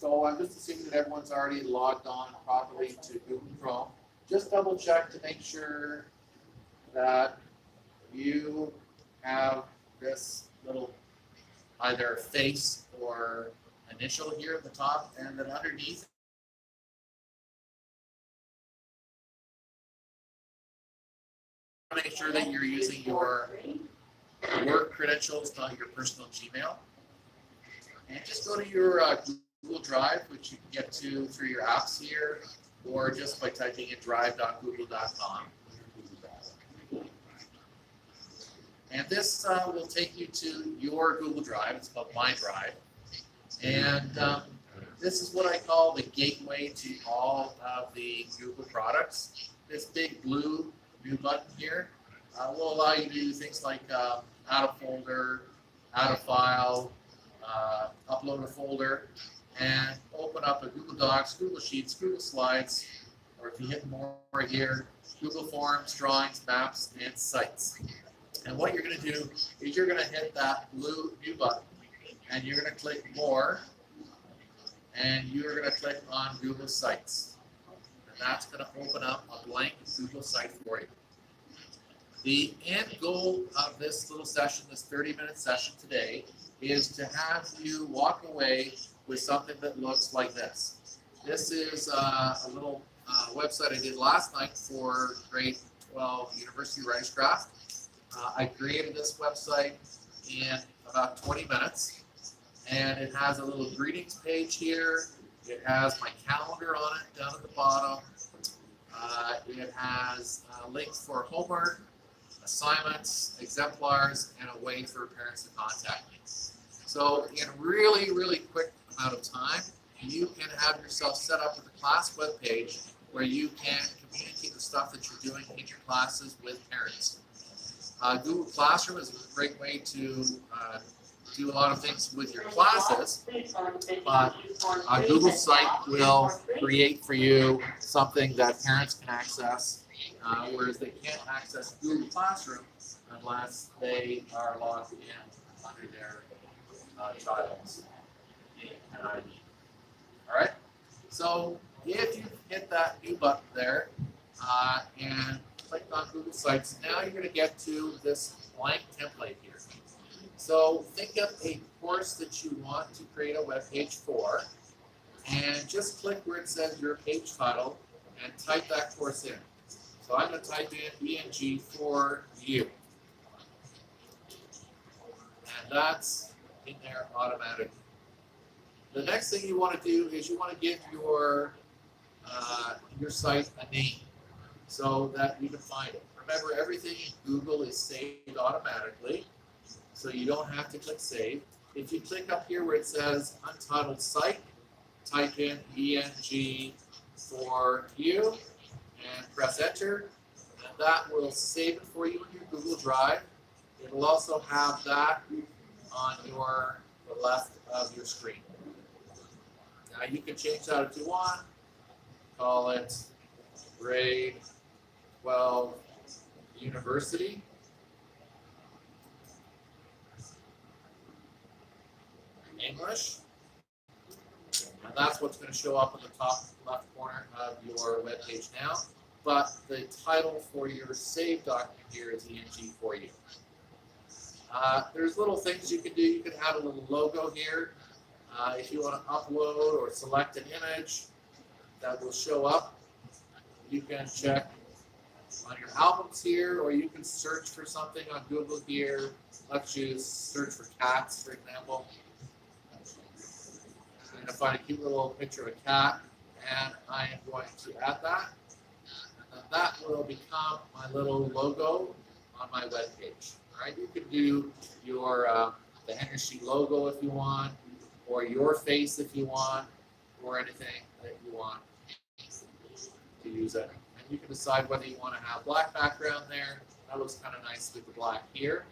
So I'm just assuming that everyone's already logged on properly to Google Chrome. Just double check to make sure that you have this little either face or initial here at the top, and then underneath make sure that you're using your work credentials, not your personal Gmail. And just go to your Google Drive, which you can get to through your apps here, or just by typing in drive.google.com. And this will take you to your Google Drive. It's called My Drive. And this is what I call the gateway to all of the Google products. This big blue new button here will allow you to do things like add a folder, add a file, upload a folder, and open up a Google Docs, Google Sheets, Google Slides, or if you hit more here, Google Forms, Drawings, Maps, and Sites. And what you're going to do is you're going to hit that blue new button, and you're going to click More, and you're going to click on Google Sites. And that's going to open up a blank Google site for you. The end goal of this little session, this 30-minute session today, is to have you walk away with something that looks like this. This is a little website I did last night for grade 12 University Writers Craft. I created this website in about 20 minutes, and it has a little greetings page here. It has my calendar on it down at the bottom. It has links for homework, assignments, exemplars, and a way for parents to contact me. So in a really, really quick amount of time, you can have yourself set up with a class web page where you can communicate the stuff that you're doing in your classes with parents. Google Classroom is a great way to do a lot of things with your classes, but a Google site will create for you something that parents can access, whereas they can't access Google Classroom unless they are logged in under their child's ID. All right? So if you hit that new button there and click on Google Sites, now you're going to get to this blank template here. So think of a course that you want to create a web page for, and just click where it says your page title and type that course in. So I'm going to type in ENG for you. And that's in there automatically. The next thing you want to do is you want to give your site a name so that you can find it. Remember, everything in Google is saved automatically, so you don't have to click Save. If you click up here where it says Untitled Site, type in ENG for you and press Enter, and that will save it for you in your Google Drive. It will also have that on the left of your screen. Now you can change that if you want. Call it grade 12 University. English. And that's what's going to show up in the top left corner of your web page now. But the title for your saved document here is ENG for you. There's little things you can do. You can add a little logo here. If you want to upload or select an image that will show up, you can check on your albums here, or you can search for something on Google here. Let's use search for cats, for example. I'm going to find a cute little picture of a cat, and I am going to add that. And then that will become my little logo on my web page. All right, you can do your the Henry Street logo if you want, or your face if you want, or anything that you want to use it. And you can decide whether you want to have black background there. That looks kind of nice with the black here.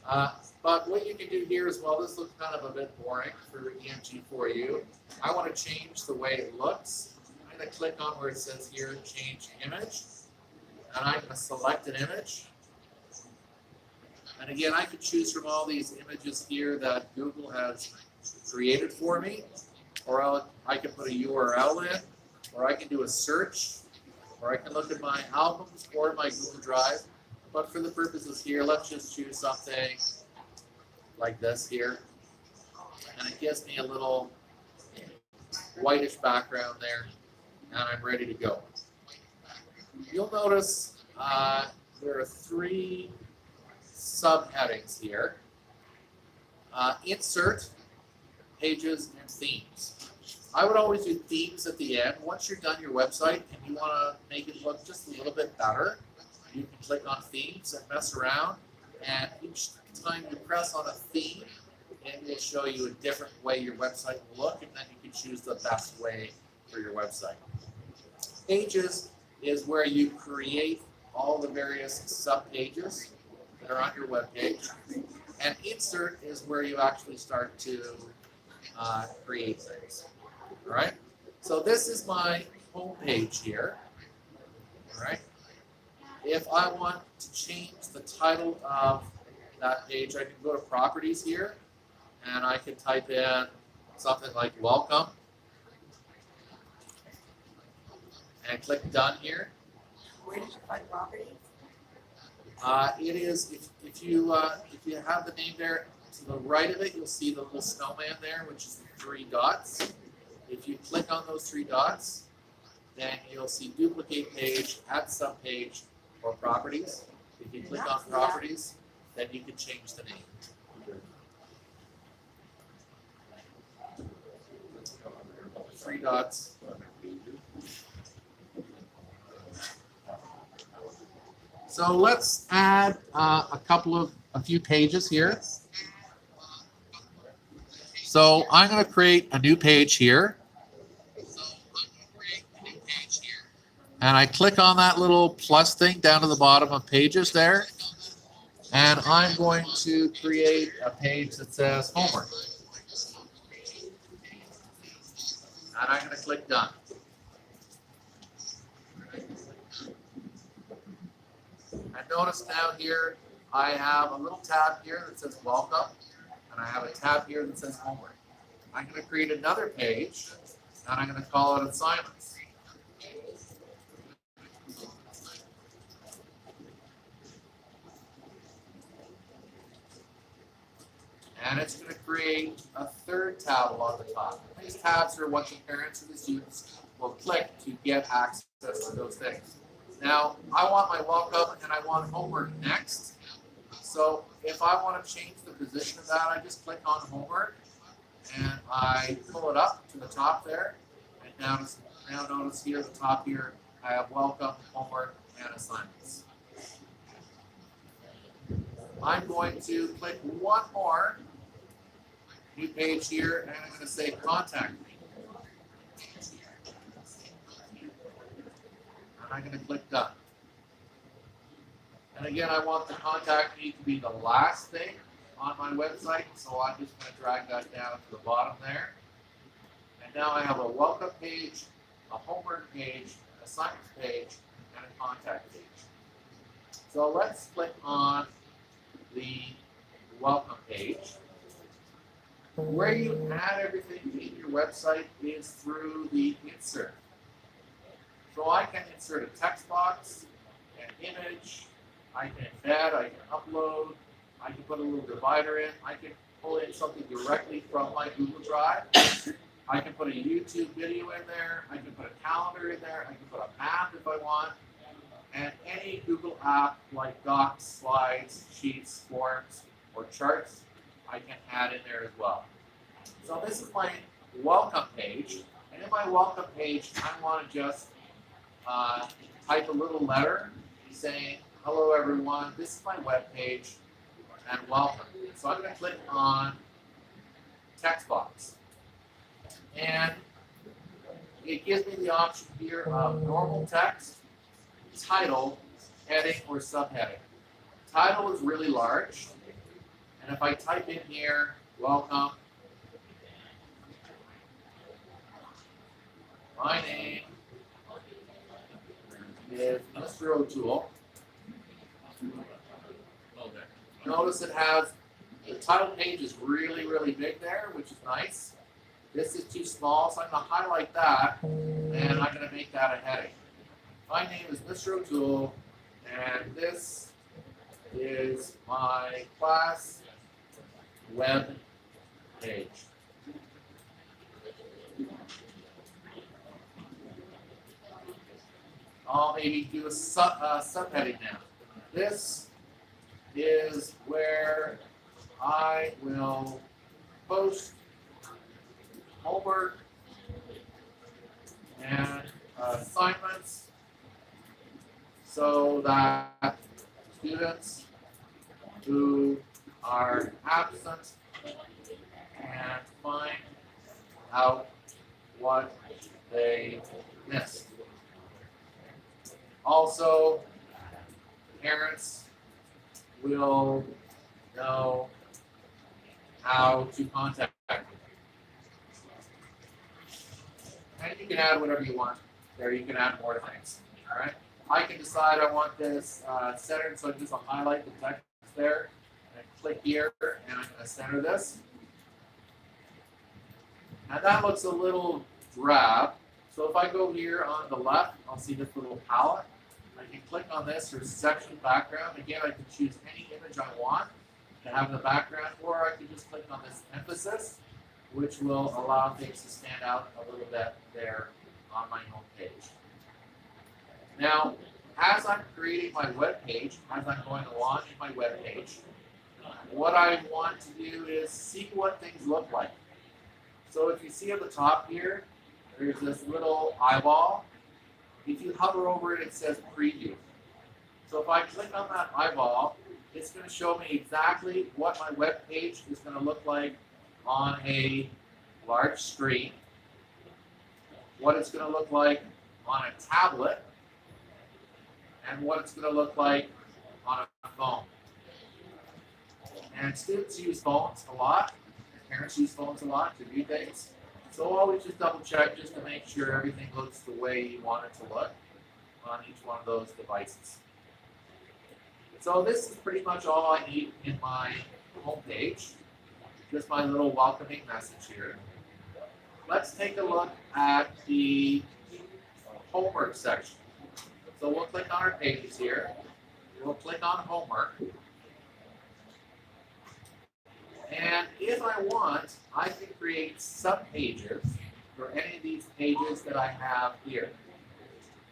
But what you can do here as well, this looks kind of a bit boring for ENG for you. I want to change the way it looks. I'm going to click on where it says here, change image. And I'm going to select an image. And again, I could choose from all these images here that Google has created for me, or I can put a URL in, or I can do a search, or I can look at my albums or my Google Drive. But for the purposes here, let's just choose something like this here. And it gives me a little whitish background there, and I'm ready to go. You'll notice there are 3 subheadings here. Insert, pages, and themes. I would always do themes at the end. Once you're done your website and you want to make it look just a little bit better, you can click on themes and mess around. And each time you press on a theme, it will show you a different way your website will look, and then you can choose the best way for your website. Pages is where you create all the various sub-pages that are on your web page. And insert is where you actually start to create things. All right. So this is my home page here. All right. If I want to change the title of that page, I can go to properties here, and I can type in something like welcome, and click done here. Where did you find properties? It is if you have the name there to the right of it, you'll see the little snowman there, which is the 3 dots. If you click on those 3 dots, then you'll see duplicate page, add subpage, or properties. If you click on properties, then you can change the name. 3 dots. So let's add a few pages here. So I'm going to create a new page here. And I click on that little plus thing down to the bottom of pages there. And I'm going to create a page that says homework. And I'm going to click done. And notice down here, I have a little tab here that says welcome, and I have a tab here that says homework. I'm going to create another page, and I'm going to call it assignments. And it's going to create a 3rd tab along the top. These tabs are what the parents and the students will click to get access to those things. Now, I want my welcome and I want homework next. So if I want to change the position of that, I just click on homework and I pull it up to the top there. And now notice here at the top here, I have welcome, homework, and assignments. I'm going to click one more new page here, and I'm going to say contact me. And I'm going to click done. And again, I want the contact me to be the last thing on my website, so I'm just going to drag that down to the bottom there. And now I have a welcome page, a homework page, an assignments page, and a contact page. So let's click on the welcome page. Where you add everything in your website is through the insert. So I can insert a text box, an image, I can embed, I can upload, I can put a little divider in, I can pull in something directly from my Google Drive. I can put a YouTube video in there, I can put a calendar in there, I can put a map if I want, and any Google app like Docs, Slides, Sheets, Forms, or Charts, I can add in there as well. So this is my welcome page, and in my welcome page, I want to just type a little letter saying, hello everyone, this is my web page, and welcome. So I'm going to click on text box. And it gives me the option here of normal text, title, heading, or subheading. Title is really large, and if I type in here, welcome, my name is Mr. O'Toole. Notice it has the title page is really, really big there, which is nice. This is too small, so I'm going to highlight that, and I'm going to make that a heading. My name is Mr. O'Toole, and this is my class web page. I'll maybe do a subheading now. This is where I will post homework and assignments so that students who are absent can find out what they missed. Also, parents will know how to contact you. And you can add whatever you want there. You can add more things. All right. I can decide I want this centered, so I just highlight the text there and click here, and I'm going to center this. And that looks a little drab. So if I go here on the left, I'll see this little palette. I can click on this for section background. Again, I can choose any image I want to have in the background, or I can just click on this emphasis, which will allow things to stand out a little bit there on my home page. Now, as I'm creating my web page, as I'm going to launch my web page, what I want to do is see what things look like. So if you see at the top here, there's this little eyeball. If you hover over it, it says preview. So if I click on that eyeball, it's going to show me exactly what my web page is going to look like on a large screen, what it's going to look like on a tablet, and what it's going to look like on a phone. And students use phones a lot, parents use phones a lot to do things. So always just double check just to make sure everything looks the way you want it to look on each one of those devices. So this is pretty much all I need in my home page. Just my little welcoming message here. Let's take a look at the homework section. So we'll click on our pages here. We'll click on homework. And if I want, I can create subpages for any of these pages that I have here.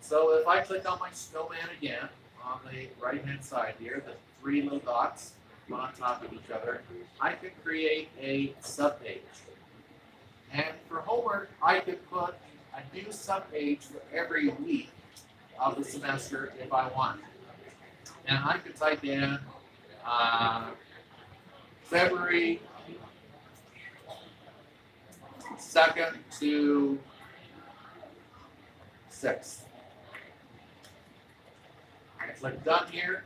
So if I click on my snowman again, on the right-hand side here, the three little dots, one on top of each other, I can create a subpage. And for homework, I can put a new subpage for every week of the semester if I want. And I could type in February 2nd to 6th. I click done here.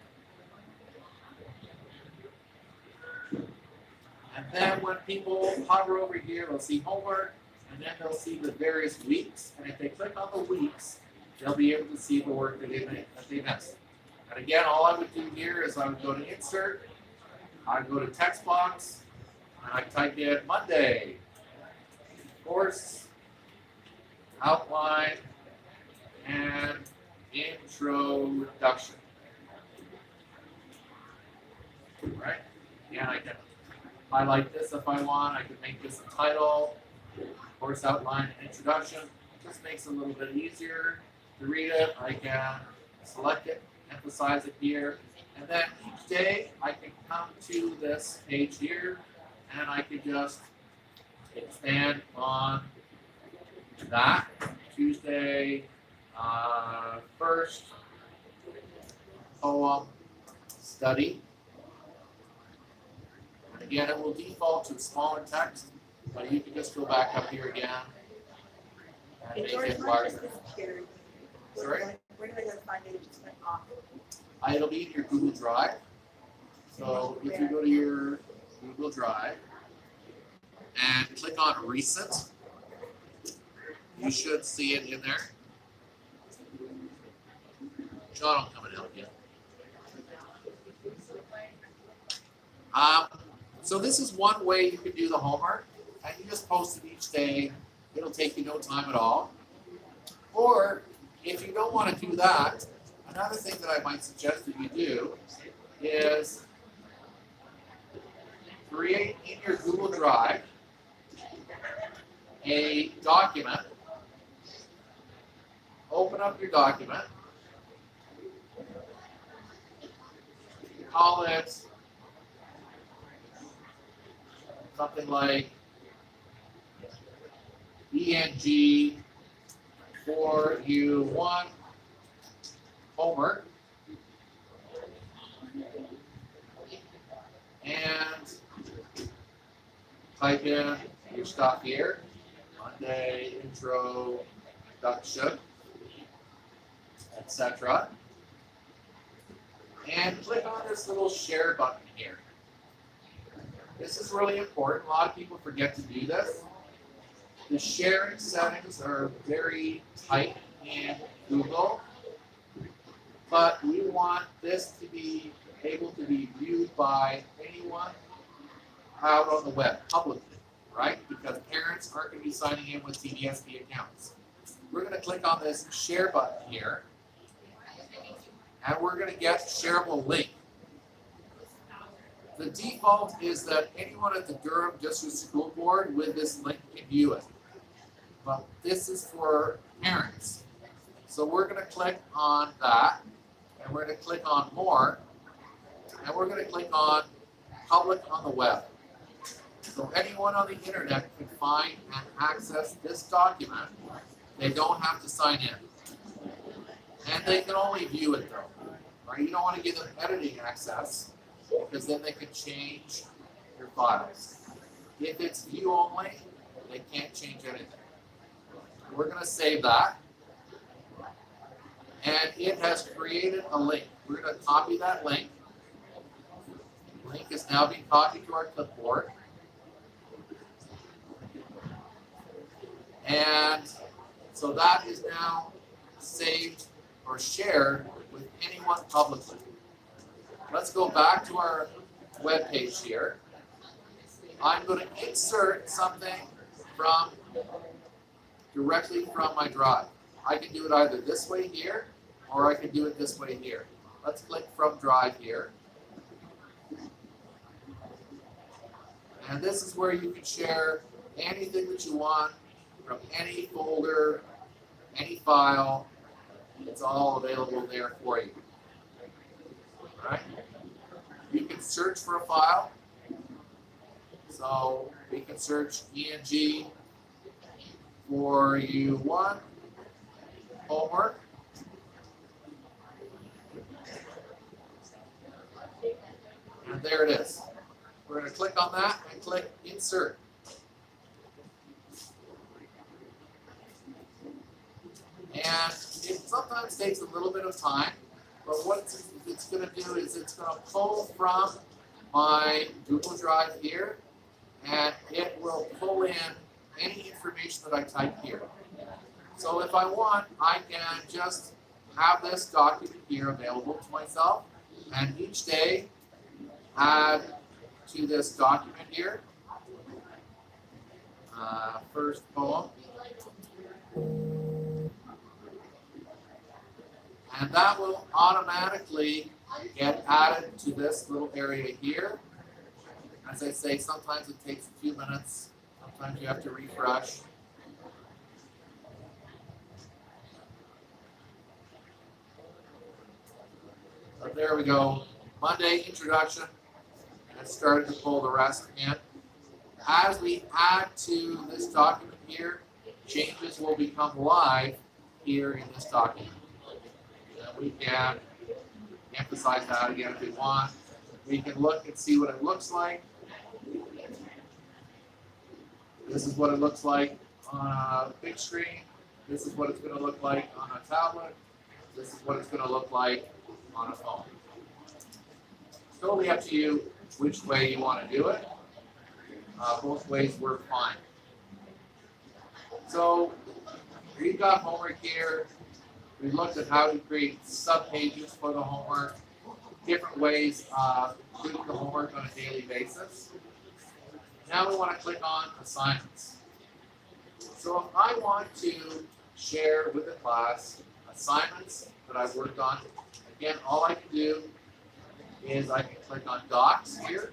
And then when people hover over here, they'll see homework, and then they'll see the various weeks. And if they click on the weeks, they'll be able to see the work that they missed. And again, all I would do here is I would go to Insert, I would go to Text Box, and I type in Monday, course, outline, and introduction. Right? And I can highlight this if I want. I can make this a title, course outline, and introduction. It just makes it a little bit easier to read it. I can select it, emphasize it here, and then each day I can come to this page here, and I can just expand on that. Tuesday, first poem study. And again, it will default to smaller text, but you can just go back up here again and make it larger. Sorry? Where do I go to find it? Just went off. It'll be in your Google Drive. So if you go to your Google Drive and click on Recent, you should see it in there. John will come and help you. So this is one way you can do the homework, and you just post it each day. It'll take you no time at all. Or if you don't want to do that, another thing that I might suggest that you do is create in your Google Drive a document. Open up your document. Call it something like ENG 4U1 homework. And type in your stuff here. Monday, introduction, etc. And click on this little share button here. This is really important. A lot of people forget to do this. The sharing settings are very tight in Google, but we want this to be able to be viewed by anyone out on the web publicly, right? Because parents aren't going to be signing in with CDSP accounts. We're going to click on this share button here, and we're going to get shareable link. The default is that anyone at the Durham District School Board with this link can view it. But this is for parents. So we're going to click on that, and we're going to click on more, and we're going to click on public on the web. So anyone on the internet can find and access this document. They don't have to sign in. And they can only view it though. Right? You don't want to give them editing access because then they can change your files. If it's view only, they can't change anything. We're going to save that. And it has created a link. We're going to copy that link. The link is now being copied to our clipboard. And so that is now saved or shared with anyone publicly. Let's go back to our web page here. I'm going to insert something directly from my drive. I can do it either this way here, or I can do it this way here. Let's click from drive here. And this is where you can share anything that you want from any folder, any file. It's all available there for you. All right? You can search for a file. So we can search ENG 4U1 homework. And there it is. We're going to click on that and click insert. And it sometimes takes a little bit of time, but what it's going to do is it's going to pull from my Google Drive here, and it will pull in any information that I type here. So if I want, I can just have this document here available to myself, and each day add to this document here. First poem. And that will automatically get added to this little area here. As I say, sometimes it takes a few minutes. Sometimes you have to refresh. So there we go. Monday introduction. And it started to pull the rest in. As we add to this document here, changes will become live here in this document. We can emphasize that again if we want. We can look and see what it looks like. This is what it looks like on a big screen. This is what it's going to look like on a tablet. This is what it's going to look like on a phone. It's totally up to you which way you want to do it. Both ways work fine. So we've got homework here. We looked at how to create sub-pages for the homework, different ways of doing the homework on a daily basis. Now we want to click on assignments. So if I want to share with the class assignments that I've worked on, again, all I can do is I can click on Docs here,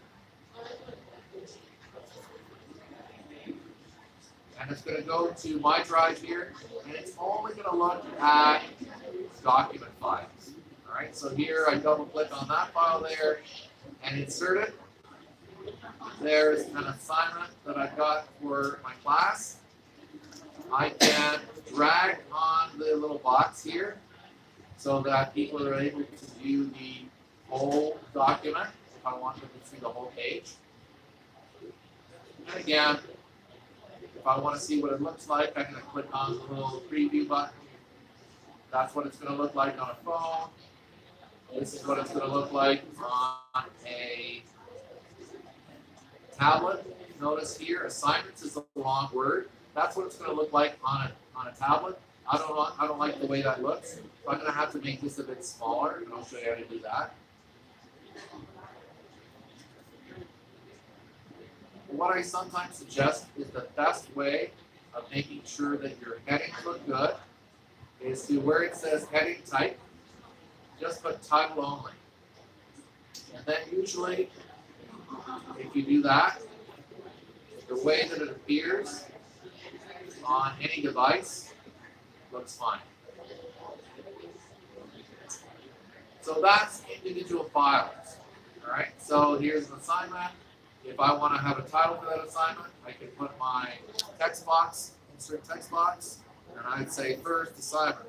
and it's going to go to my drive here, and it's only going to look at document files. All right, so here I double click on that file there and insert it. There's an assignment that I've got for my class. I can drag on the little box here so that people are able to view the whole document if I want them to see the whole page. And again, if I want to see what it looks like, I'm going to click on the little preview button. That's what it's going to look like on a phone. This is what it's going to look like on a tablet. Notice here, assignments is a long word. That's what it's going to look like on a tablet. I don't like the way that looks. So I'm going to have to make this a bit smaller, and I'll show you how to do that. What I sometimes suggest is the best way of making sure that your headings look good is to where it says heading type, just put title only. And then usually, if you do that, the way that it appears on any device looks fine. So that's individual files. All right, so here's an assignment. If I want to have a title for that assignment, I can put my text box, insert text box, and I'd say first assignment.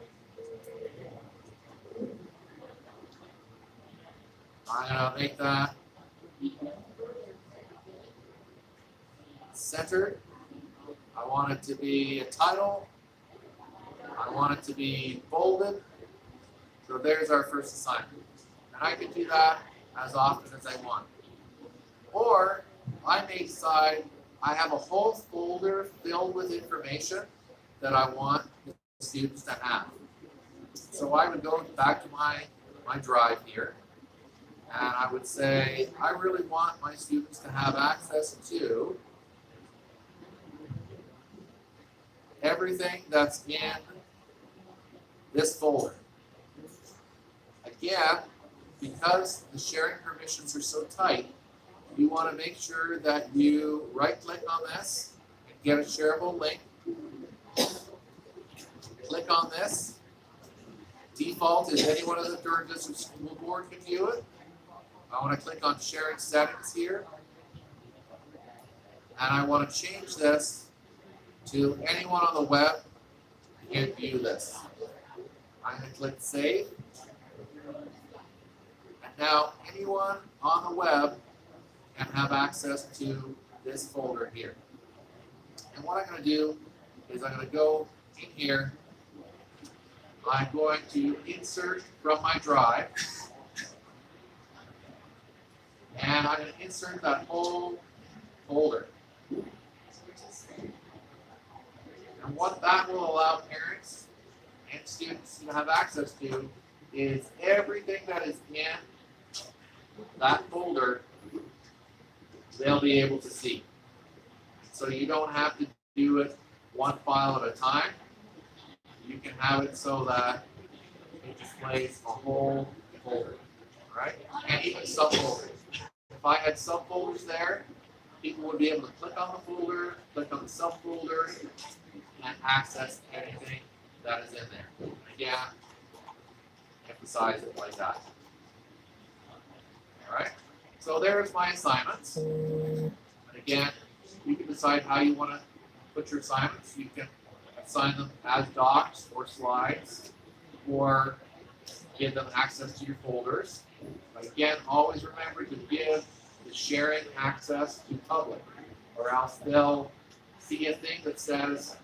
I'm going to make that centered. I want it to be a title. I want it to be bolded. So there's our first assignment. And I can do that as often as I want. Or I may decide I have a whole folder filled with information that I want the students to have. So I would go back to my drive here. And I would say, I really want my students to have access to everything that's in this folder. Again, because the sharing permissions are so tight, you want to make sure that you right-click on this and get a shareable link. Click on this. Default is anyone in the Durham District School Board can view it. I want to click on sharing settings here. And I want to change this to anyone on the web can view this. I'm going to click save. And now anyone on the web can have access to this folder here. And what I'm going to do is I'm going to go in here. I'm going to insert from my drive. And I'm going to insert that whole folder. And what that will allow parents and students to have access to is everything that is in that folder, they'll be able to see. So you don't have to do it one file at a time. You can have it so that it displays a whole folder, right? And even subfolders. If I had subfolders there, people would be able to click on the folder, click on the subfolder, and access anything that is in there. Again, emphasize it like that. All right. So there's my assignments. And again, you can decide how you want to put your assignments. You can assign them as docs or slides, or give them access to your folders. But again, always remember to give the sharing access to public, or else they'll see a thing that says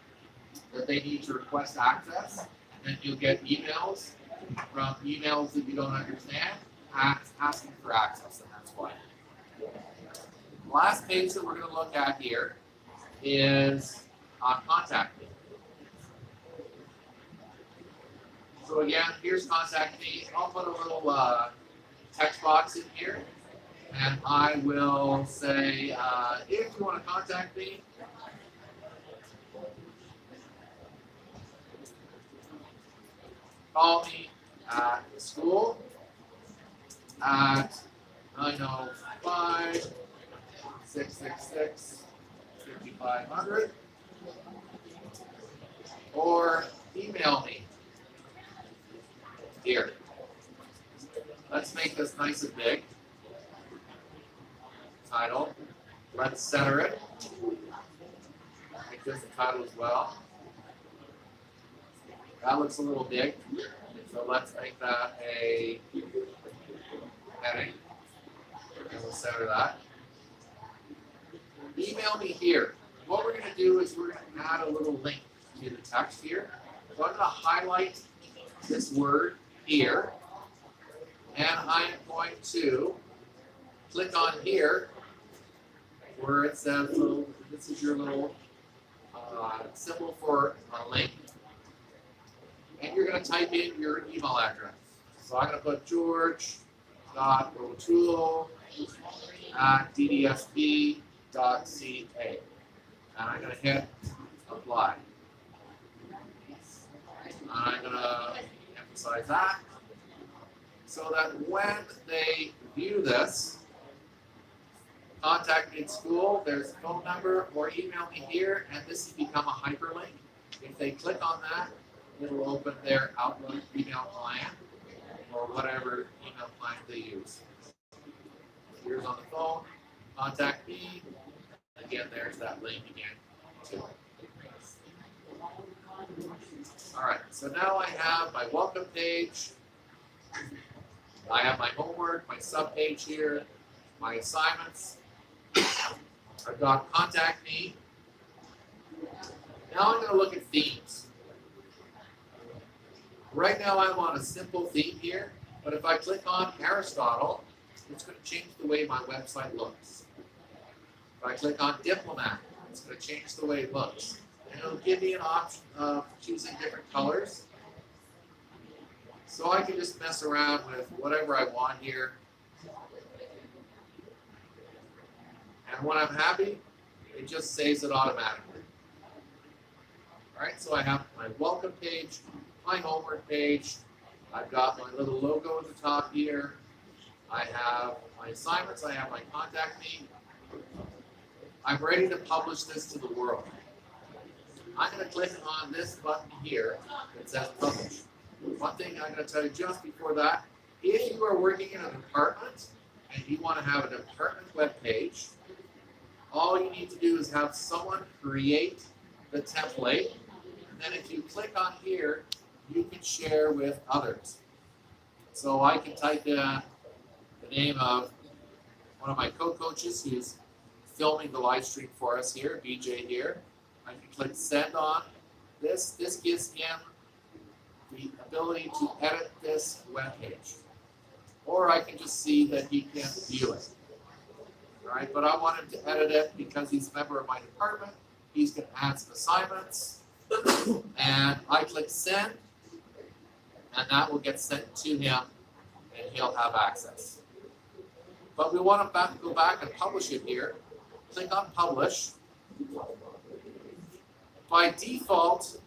that they need to request access, and then you'll get emails from emails that you don't understand asking for access, and that's why. The last page that we're going to look at here is contact me. So again, here's contact me. I'll put a little text box in here. And I will say, if you want to contact me, call me at school at 905-666-5500 or email me here. Let's make this nice and big. Title. Let's center it. Make this the title as well. That looks a little big, so let's make that a heading, and we'll center that. Email me here. What we're going to do is we're going to add a little link to the text here. So I'm going to highlight this word here, and I'm going to click on here where it says, so this is your little symbol for a link. And you're going to type in your email address. So I'm going to put george.o'toole@ddsb.ca. And I'm going to hit apply. I'm going to emphasize that so that when they view this, contact me at school, there's a phone number, or email me here, and this has become a hyperlink. If they click on that, it'll open their Outlook email client or whatever email client they use. Here's on the phone, contact me. Again, there's that link again, too. All right, so now I have my welcome page. I have my homework, my subpage here, my assignments. I've got contact me. Now I'm going to look at themes. Right now I'm on a simple theme here, but if I click on Aristotle, it's going to change the way my website looks. If I click on Diplomat, it's going to change the way it looks. And it'll give me an option of choosing different colors. So I can just mess around with whatever I want here. And when I'm happy, it just saves it automatically. All right, so I have my welcome page, my homework page. I've got my little logo at the top here. I have my assignments. I have my contact me. I'm ready to publish this to the world. I'm going to click on this button here that says publish. One thing I'm going to tell you just before that, if you are working in a department and you want to have a department web page, all you need to do is have someone create the template, and then if you click on here, you can share with others. So I can type in the name of one of my co-coaches who's filming the live stream for us here, BJ here. I can click send on this. This gives him the ability to edit this web page. Or I can just see that he can view it. All right, but I want him to edit it because he's a member of my department. He's going to add some assignments. And I click send, and that will get sent to him, and he'll have access. But we want to go back and publish it here. Click on publish. By default,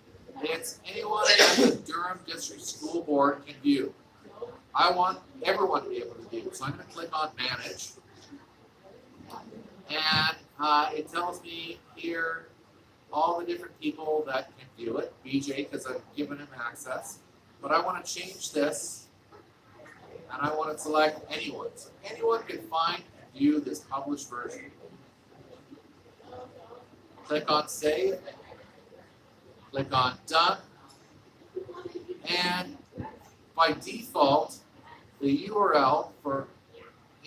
it's anyone at the Durham District School Board can view. I want everyone to be able to view. So I'm going to click on manage. And it tells me here all the different people that can view it. BJ, because I've given him access. But I want to change this, and I want to select anyone. So anyone can find and view this published version. Click on save. Click on done. And by default, the URL for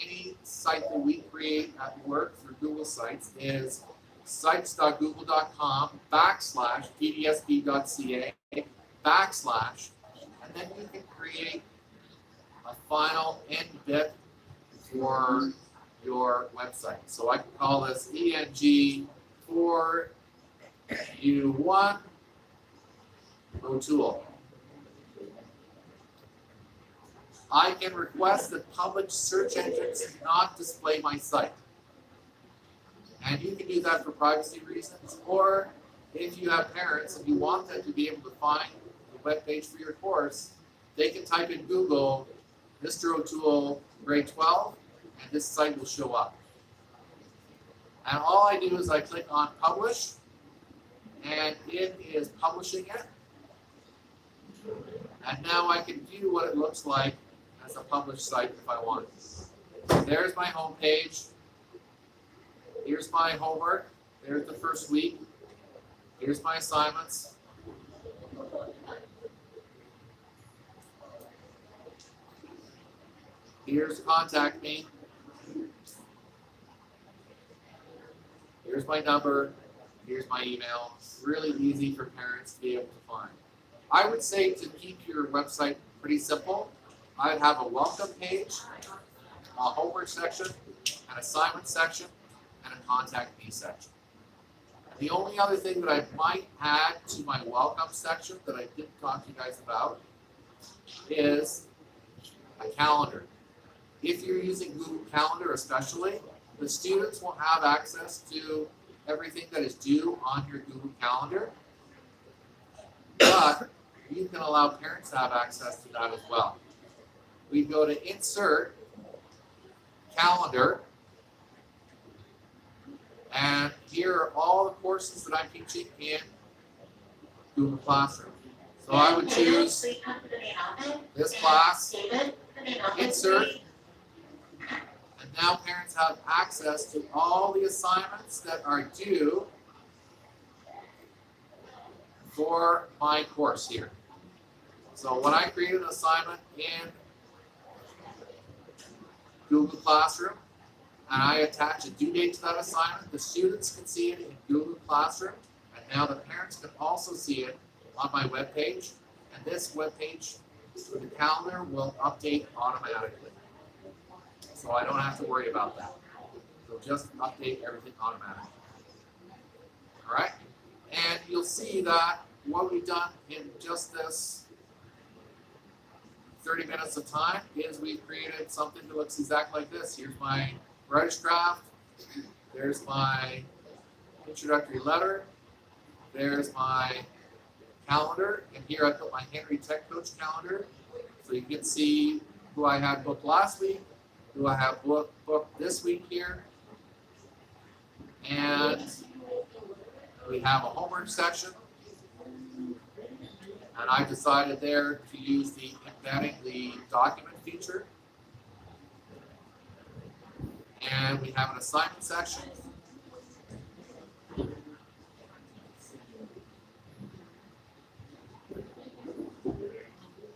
any site that we create at work for Google Sites is sites.google.com/pdsb.ca / and then you can create a final end bit for your website. So I can call this ENG4U1 O'Toole. I can request that public search engines not display my site. And you can do that for privacy reasons, or if you have parents and you want them to be able to find the web page for your course, they can type in Google, Mr. O'Toole, grade 12, and this site will show up. And all I do is I click on publish, and it is publishing it. And now I can view what it looks like as a published site if I want. There's my home page. Here's my homework. There's the first week. Here's my assignments. Here's contact me. Here's my number. Here's my email. It's really easy for parents to be able to find. I would say to keep your website pretty simple, I'd have a welcome page, a homework section, an assignment section, and a contact me section. The only other thing that I might add to my welcome section that I didn't talk to you guys about is a calendar. If you're using Google Calendar especially, the students will have access to everything that is due on your Google Calendar, but you can allow parents to have access to that as well. We go to Insert, Calendar, and here are all the courses that I'm teaching in Google Classroom. So I would choose this class, Insert, and now parents have access to all the assignments that are due for my course here. So when I create an assignment in Google Classroom and I attach a due date to that assignment, the students can see it in Google Classroom, and now the parents can also see it on my web page, and this web page with the calendar will update automatically. So I don't have to worry about that. It'll just update everything automatically. All right? And you'll see that what we've done in just this 30 minutes of time is we've created something that looks exactly like this. Here's my writer's draft. There's my introductory letter. There's my calendar. And here I put my Henry Tech Coach calendar. So you can see who I had booked last week, who I have booked this week here. And we have a homework section. And I decided there to use the embedding the document feature. And we have an assignment section.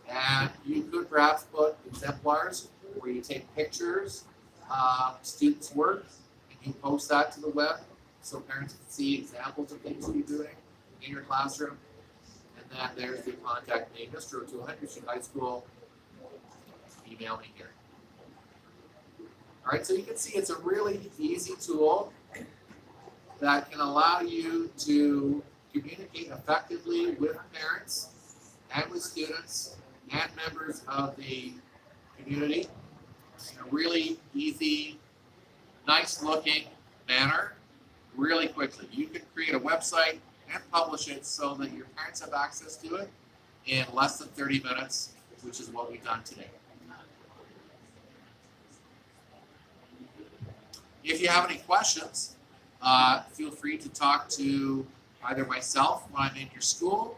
And you could perhaps put exemplars where you take pictures of students' work and you post that to the web so parents can see examples of things that you're doing in your classroom. And then there's the contact me, Mr. O'Toole, Henderson High School. Email me here. All right, so you can see it's a really easy tool that can allow you to communicate effectively with parents and with students and members of the community in a really easy, nice looking manner really quickly. You can create a website and publish it so that your parents have access to it in less than 30 minutes, which is what we've done today. If you have any questions, feel free to talk to either myself when I'm in your school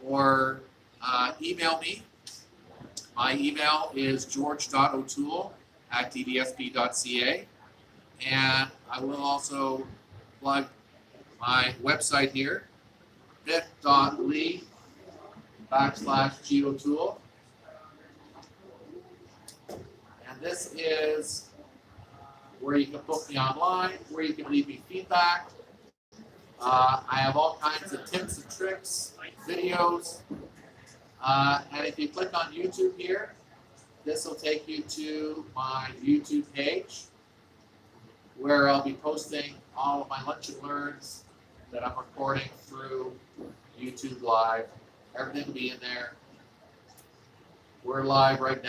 or email me. My email is george.o'toole@dvsb.ca, and I will also plug my website here, bit.ly/GOtoole. And this is where you can book me online, where you can leave me feedback. I have all kinds of tips and tricks, videos. And if you click on YouTube here, this will take you to my YouTube page where I'll be posting all of my Lunch and Learns that I'm recording through YouTube Live. Everything will be in there. We're live right now.